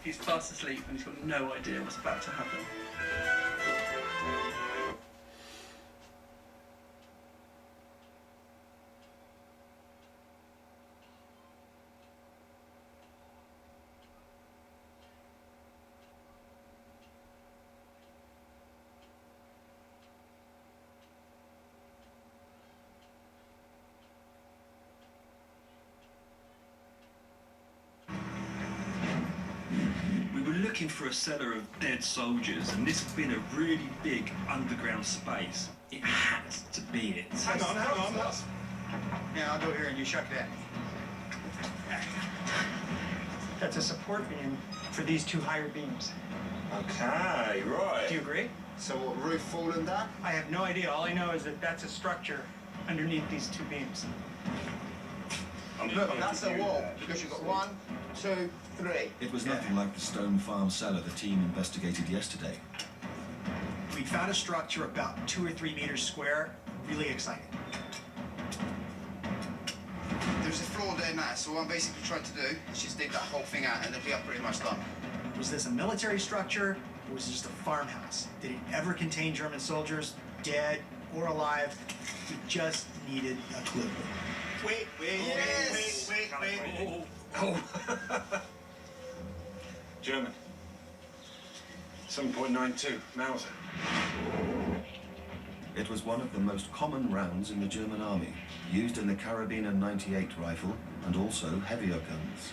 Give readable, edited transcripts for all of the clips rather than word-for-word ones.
He's fast asleep and he's got no idea what's about to happen. Looking for a cellar of dead soldiers, and this has been a really big underground space. It has to be it. Hang on. Yeah, I'll go here and you chuck that. That's a support beam for these two higher beams. Okay, right. Do you agree? So what, roof falling down? I have no idea. All I know is that that's a structure underneath these two beams. Look, that's a wall, because you've got 1, 2, 3. It was nothing like the stone farm cellar the team investigated yesterday. We found a structure about 2 or 3 meters square. Really exciting. There's a floor there now, so what I'm basically trying to do is just dig that whole thing out and it'll be pretty much done. Was this a military structure, or was it just a farmhouse? Did it ever contain German soldiers, dead or alive? We just needed a clue. Wait. Oh. German. 7.92 Mauser. It was one of the most common rounds in the German army, used in the Carabiner 98 rifle and also heavier guns.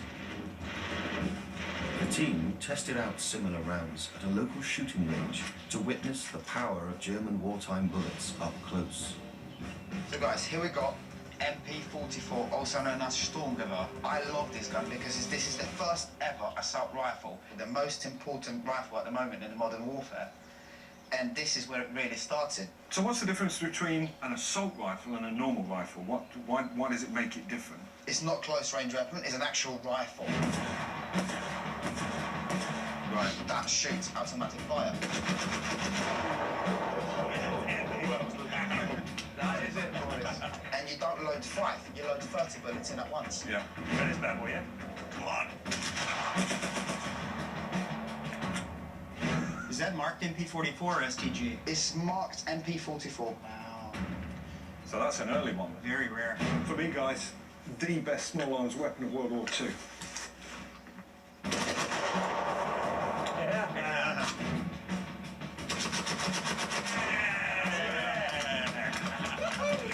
The team tested out similar rounds at a local shooting range to witness the power of German wartime bullets up close. So guys, here we got MP44, also known as Sturmgewehr. I love this gun because this is the first ever assault rifle, the most important rifle at the moment in modern warfare. And this is where it really started. So what's the difference between an assault rifle and a normal rifle? Why does it make it different? It's not close range weapon, it's an actual rifle. Right, that shoots automatic fire. That is it, boys. And you don't load 5, you load 30 bullets in at once. Yeah. Got this bad boy, yeah? Come on. Is that marked MP44 or STG? It's marked MP44. Wow. So that's an early one. Very rare. For me, guys, the best small arms weapon of World War II.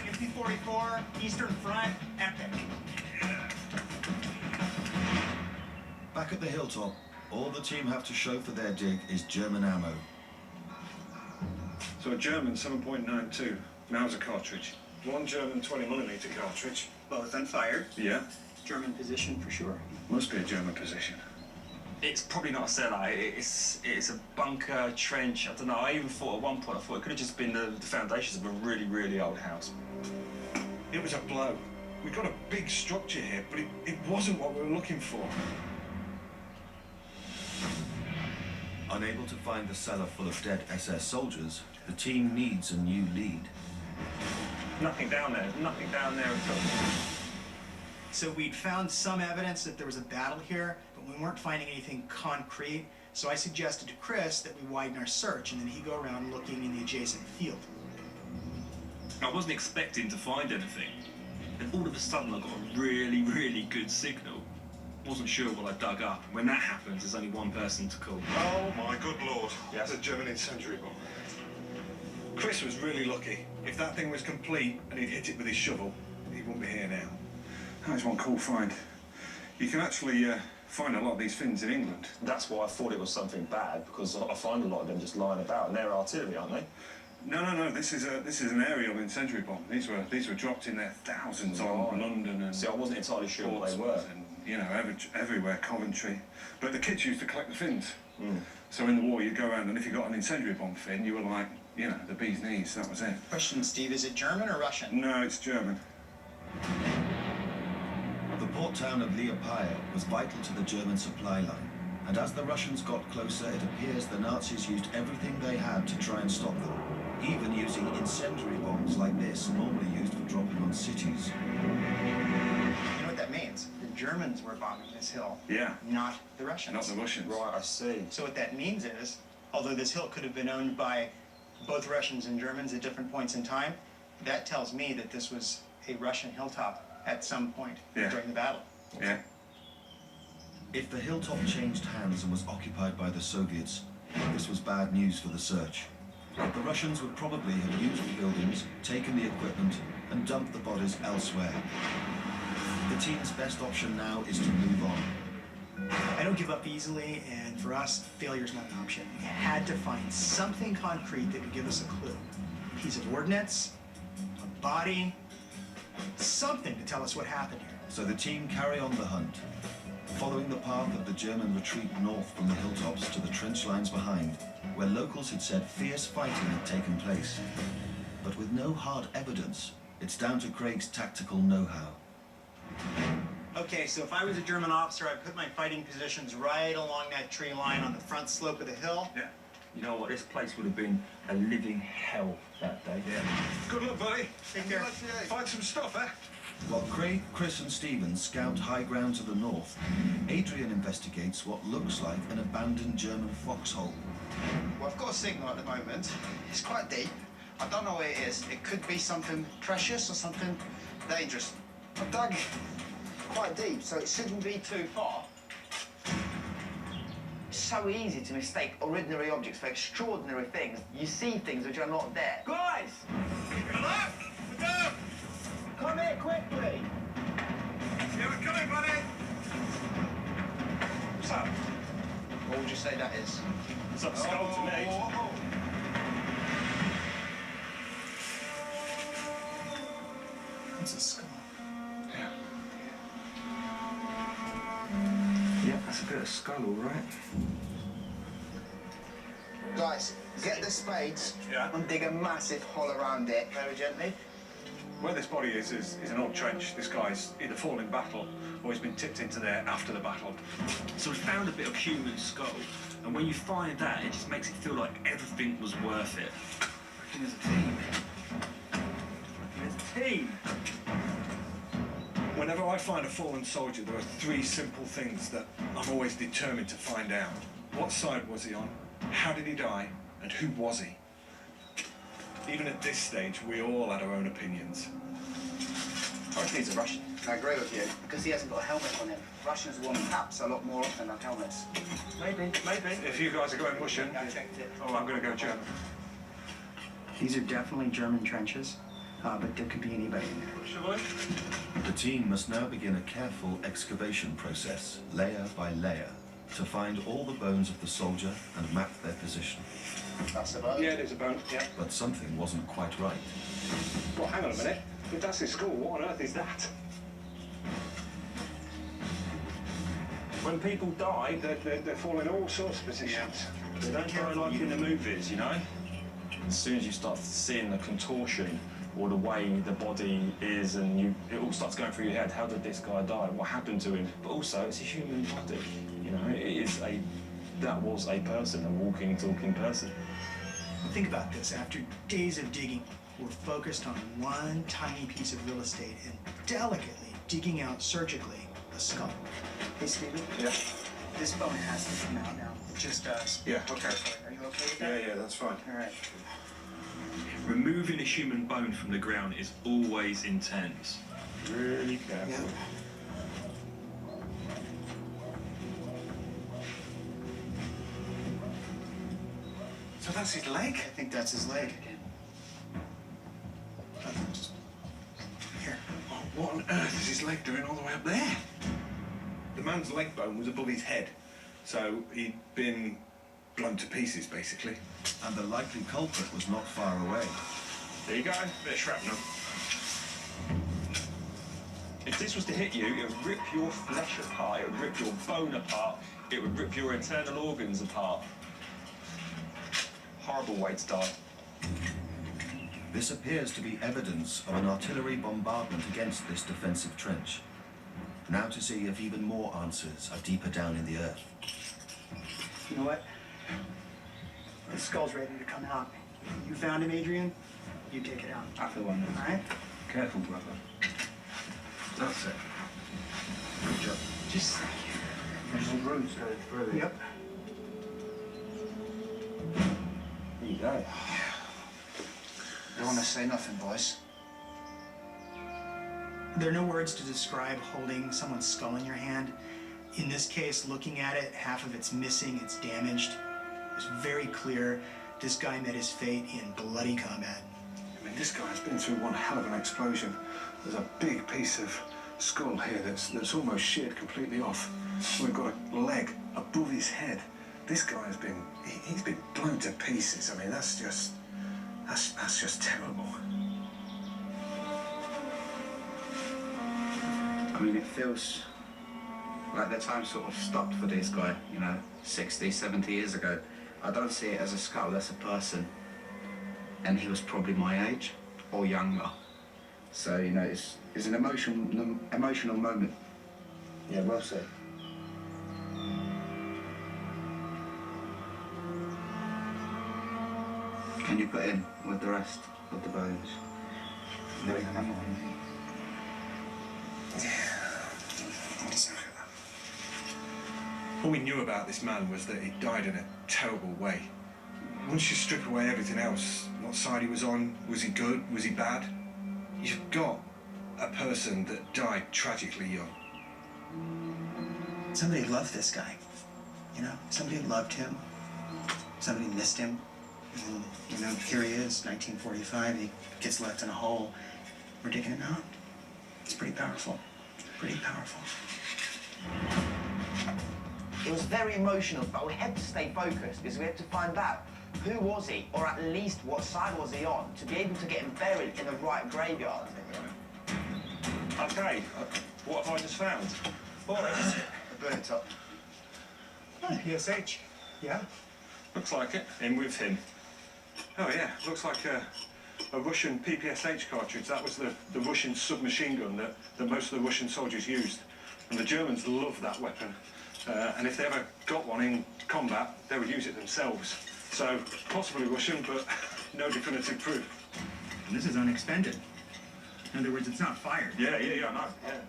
MP44, Eastern Front, epic. Back at the hilltop, all the team have to show for their dig is German ammo. So a German 7.92 Mauser cartridge. One German 20mm cartridge. Both unfired. Yeah. German position for sure. Must be a German position. It's probably not a cellar. It's a bunker, trench. I don't know. I even thought at one point, it could have just been the foundations of a really, really old house. It was a blow. We got a big structure here, but it wasn't what we were looking for. Unable to find the cellar full of dead SS soldiers, the team needs a new lead. Nothing down there. Nothing down there at all. So we'd found some evidence that there was a battle here, but we weren't finding anything concrete. So I suggested to Chris that we widen our search, and then he'd go around looking in the adjacent field. I wasn't expecting to find anything. And all of a sudden I got a really, really good signal. Wasn't sure what I dug up. When that happens, there's only one person to call. Oh my good lord. Yes? That's a German incendiary bomb. Chris was really lucky. If that thing was complete and he'd hit it with his shovel, he wouldn't be here now. That was one cool find. You can actually find a lot of these fins in England. That's why I thought it was something bad, because I find a lot of them just lying about, and they're artillery, aren't they? No. This is an aerial incendiary bomb. These were dropped in there thousands on London and. See, I wasn't entirely sure what they were. And, you know, everywhere, Coventry. But the kids used to collect the fins. So in the war, you'd go around, and if you got an incendiary bomb fin, you were like, you know, the bee's knees. That was it. Question, Steve, is it German or Russian? No, it's German. The port town of Liepaja was vital to the German supply line, and as the Russians got closer, it appears the Nazis used everything they had to try and stop them, even using incendiary bombs like this, normally used for dropping on cities. You know what that means? The Germans were bombing this hill, Yeah, not the Russians. not the Russians. Right, I see. So what that means is, although this hill could have been owned by both Russians and Germans at different points in time, that tells me that this was a Russian hilltop at some point during the battle. Yeah. If the hilltop changed hands and was occupied by the Soviets, this was bad news for the search. But the Russians would probably have used the buildings, taken the equipment, and dumped the bodies elsewhere. The team's best option now is to move on. I don't give up easily, and for us, failure's not an option. We had to find something concrete that would give us a clue. A piece of ordnance, a body, something to tell us what happened here. So the team carry on the hunt, following the path of the German retreat north from the hilltops to the trench lines behind, where locals had said fierce fighting had taken place. But with no hard evidence, it's down to Craig's tactical know-how. Okay, so if I was a German officer, I'd put my fighting positions right along that tree line on the front slope of the hill. Yeah. You know what? This place would have been a living hell that day. Yeah. Good luck, buddy. Take care. Find some stuff, eh? While Craig, Chris and Stephen scout high ground to the north, Adrian investigates what looks like an abandoned German foxhole. Well, I've got a signal at the moment. It's quite deep. I don't know what it is. It could be something precious or something dangerous. I've dug quite deep, so it shouldn't be too far. It's so easy to mistake ordinary objects for extraordinary things. You see things which are not there. Guys! Hello? We're down! Come here quickly! Yeah, we're coming, buddy! What's up? What would you say that is? It's a skull to me. It's a skull. Yeah. Yeah, that's a bit of skull, all right. Guys, get the spades Yeah. and dig a massive hole around it very gently. Where this body is an old trench. This guy's either fallen in battle or he's been tipped into there after the battle. So we found a bit of human skull, and when you find that, it just makes it feel like everything was worth it. I reckon there's a team. There's a team. Whenever I find a fallen soldier, there are three simple things that I'm always determined to find out. What side was he on? How did he die? And who was he? Even at this stage, we all had our own opinions. I reckon he's a Russian. I agree with you, because he hasn't got a helmet on him. Russians wore caps a lot more often than helmets. Maybe. If you guys are going Russian, I checked it. oh, I'm going to go German. These are definitely German trenches, but there could be anybody in there. The team must now begin a careful excavation process, layer by layer, to find all the bones of the soldier and map their position. That's a bone. Yeah, there's a bone, yeah. But something wasn't quite right. Well, hang on a minute. If that's his skull, what on earth is that? When people die, they fall in all sorts of positions. They don't die like in the movies, you know? As soon as you start seeing the contortion or the way the body is, and it all starts going through your head. How did this guy die? What happened to him? But also, it's a human body. You know, that was a person, a walking, talking person. Think about this. After days of digging, we're focused on one tiny piece of real estate and delicately digging out surgically a skull. Hey, Stephen. Yeah. This bone has to come out now. It just does. Yeah, okay. Are you okay with that? Yeah, that's fine. All right. Removing a human bone from the ground is always intense. Really careful. Yeah. So that's his leg? I think that's his leg. Here. Oh, what on earth is his leg doing all the way up there? The man's leg bone was above his head, so he'd been blown to pieces, basically. And the likely culprit was not far away. There you go, bit of shrapnel. If this was to hit you, it would rip your flesh apart, it would rip your bone apart, it would rip your internal organs apart. Horrible way to die. This appears to be evidence of an artillery bombardment against this defensive trench. Now to see if even more answers are deeper down in the earth. You know what? The skull's ready to come out. You found him, Adrian? You take it out. I feel one. All right? Careful, brother. That's it. Good job. Just There's some roots going through it. yep. There you go. Don't want to say nothing, boys. There are no words to describe holding someone's skull in your hand. In this case, looking at it, half of it's missing, it's damaged. It was very clear this guy met his fate in bloody combat. I mean, this guy's been through one hell of an explosion. There's a big piece of skull here that's almost sheared completely off. We've got a leg above his head. This guy's been, he's been blown to pieces. I mean, that's just terrible. I mean, it feels like the time sort of stopped for this guy, you know, 60, 70 years ago. I don't see it as a skull, that's a person. And he was probably my age or younger. So, you know, it's an emotional moment. Yeah, well said. Can you put in with the rest of the bones? Yeah. Let's look at that. All we knew about this man was that he died in a terrible way. Once you strip away everything else, what side he was on, was he good, was he bad? You've got a person that died tragically young. Somebody loved this guy, you know? Somebody loved him. Somebody missed him. And, you know, here he is, 1945, he gets left in a hole. We're digging him out. It's pretty powerful. Pretty powerful. It was very emotional, but we had to stay focused because we had to find out who was he, or at least what side was he on, to be able to get him buried in the right graveyard. Okay, what have I just found? Boys, Burn it up. PSH, yeah? looks like it. In with him. Oh yeah, looks like a Russian PPSH cartridge. That was the Russian submachine gun that most of the Russian soldiers used. And the Germans loved that weapon. And if they ever got one in combat, they would use it themselves. So, possibly Russian, but no definitive proof. And this is unexpended. In other words, it's not fired. Yeah, I know. Yeah.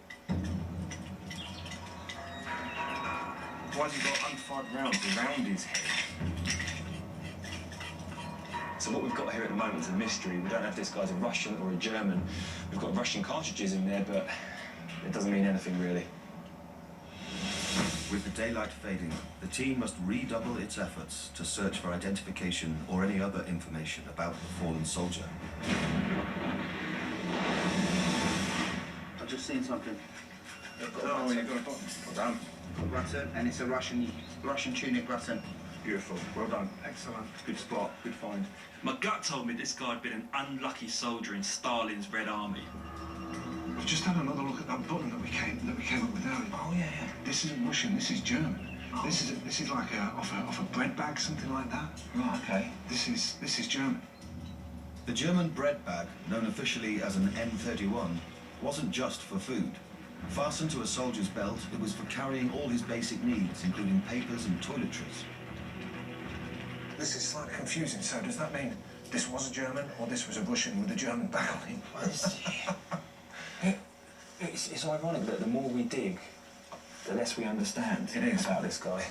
Why's he got unfired rounds around his head? So what we've got here at the moment is a mystery. We don't know if this guy's a Russian or a German. We've got Russian cartridges in there, but it doesn't mean anything really. With the daylight fading, the team must redouble its efforts to search for identification or any other information about the fallen soldier. I've just seen something. Oh, you've got a button. Well done. Button, and it's a Russian tunic button. Beautiful. Well done. Excellent. Good spot. Good find. My gut told me this guy had been an unlucky soldier in Stalin's Red Army. We've just had another look at that button that we came up with earlier. Oh yeah. This isn't Russian. This is German. Oh. This is like off a bread bag, something like that. Right. Okay. This is German. The German bread bag, known officially as an M31, wasn't just for food. Fastened to a soldier's belt, it was for carrying all his basic needs, including papers and toiletries. This is slightly confusing. So does that mean this was a German, or this was a Russian with a German bag on it? It's ironic that the more we dig, the less we understand about this guy.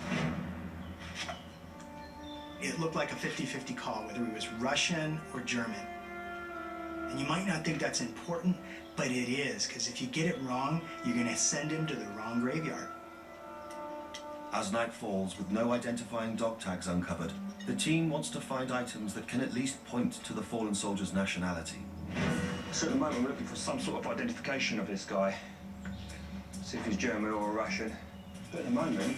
It looked like a 50-50 call, whether he was Russian or German. And you might not think that's important, but it is, because if you get it wrong, you're going to send him to the wrong graveyard. As night falls, with no identifying dog tags uncovered, the team wants to find items that can at least point to the fallen soldier's nationality. So at the moment we're looking for some sort of identification of this guy. See if he's German or Russian. But at the moment,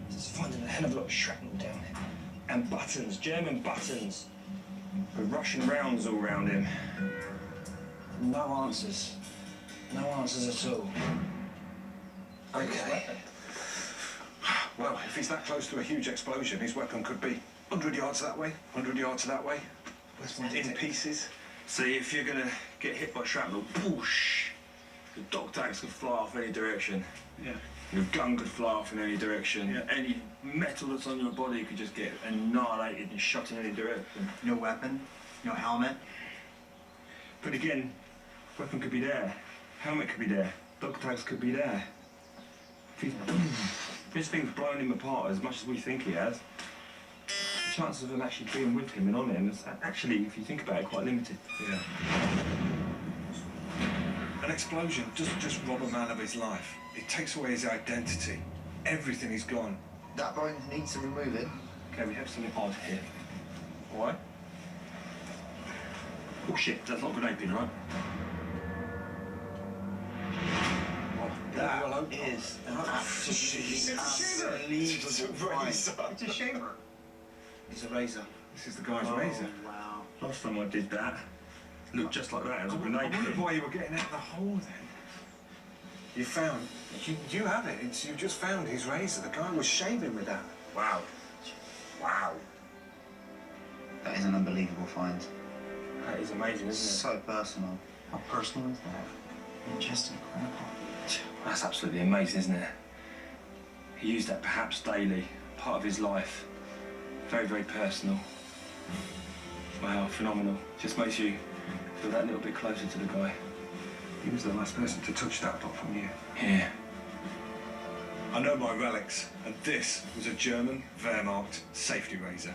just finding a hell of a lot of shrapnel down there. And buttons, German buttons. With Russian rounds all around him. No answers. No answers at all. Okay. Well, if he's that close to a huge explosion, his weapon could be 100 yards that way, 100 yards that way, in pieces. See, if you're gonna get hit by shrapnel, whoosh, the dog tags could fly off any direction. Yeah. Your gun could fly off in any direction. Yeah. Any metal that's on your body could just get annihilated and shot in any direction. No weapon, no helmet. But again, weapon could be there, helmet could be there, dog tags could be there. If this thing's blown him apart as much as we think he has, the chances of him actually being with him and on him is actually, if you think about it, quite limited. Yeah. An explosion doesn't just rob a man of his life. It takes away his identity. Everything is gone. That bone needs to remove it. Okay, we have something odd here. Why? Oh shit, that's not a grenade pin, right? That is an absolutely unbelievable find. It's a shaver. It's a razor. This is the guy's razor. Wow. Last time I did that, it looked just like that. It was a I grenade wondered pin. why you were getting out of the hole then. You found... You have it. You just found his razor. The guy was shaving with that. Wow. Wow. That is an unbelievable find. That is amazing, isn't it? So personal. How personal is that? Just incredible. That's absolutely amazing, isn't it? He used that perhaps daily, part of his life. Very, very personal. Wow, phenomenal. Just makes you feel that little bit closer to the guy. He was the last person to touch that apart from you. Yeah. I know my relics, and this was a German Wehrmacht safety razor.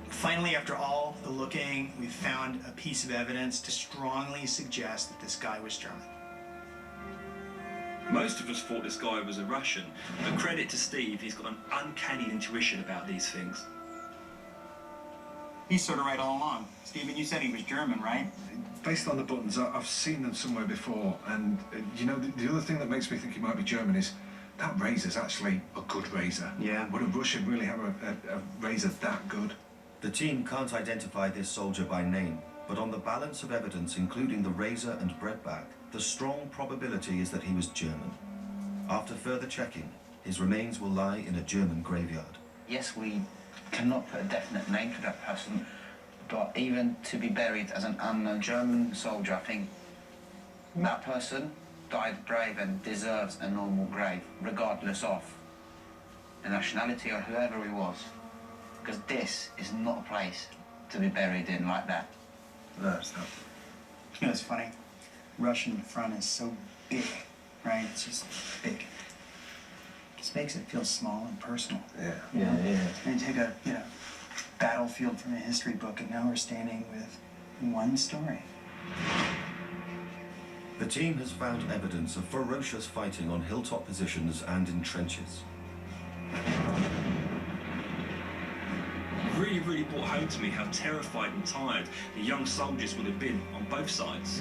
Finally, after all the looking, we found a piece of evidence to strongly suggest that this guy was German. Most of us thought this guy was a Russian, but credit to Steve, he's got an uncanny intuition about these things. He's sort of right all along. Stephen, you said he was German, right? Based on the buttons, I've seen them somewhere before, and you know, the other thing that makes me think he might be German is that razor's actually a good razor. Yeah. Would a Russian really have a razor that good? The team can't identify this soldier by name, but on the balance of evidence, including the razor and breadbag, the strong probability is that he was German. After further checking, his remains will lie in a German graveyard. Yes, we cannot put a definite name to that person, but even to be buried as an unknown German soldier, I think that person died brave and deserves a normal grave, regardless of the nationality or whoever he was. Because this is not a place to be buried in like that. No, it's not. You know, it's funny. Russian front is so big, right? It's just big. Just makes it feel small and personal. Yeah. Yeah. And you take a, battlefield from a history book, and now we're standing with one story. The team has found evidence of ferocious fighting on hilltop positions and in trenches. Really, really brought home to me how terrified and tired the young soldiers would have been on both sides.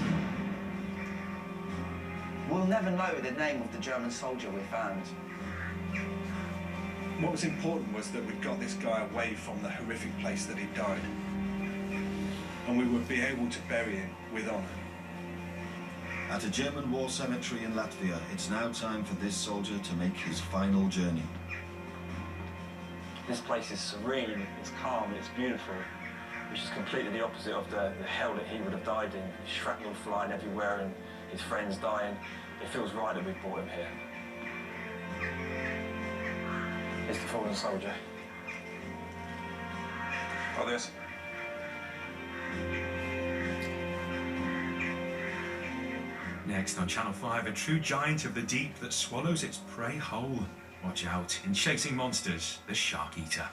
We'll never know the name of the German soldier we found. What was important was that we got this guy away from the horrific place that he died. And we would be able to bury him with honour. At a German war cemetery in Latvia, it's now time for this soldier to make his final journey. This place is serene, it's calm, it's beautiful, which is completely the opposite of the hell that he would have died in. Shrapnel flying everywhere and his friends dying. It feels right that we brought him here. It's the fallen soldier. Oh, this. Next on Channel 5, a true giant of the deep that swallows its prey whole. Watch out in Chasing Monsters, the Shark Eater.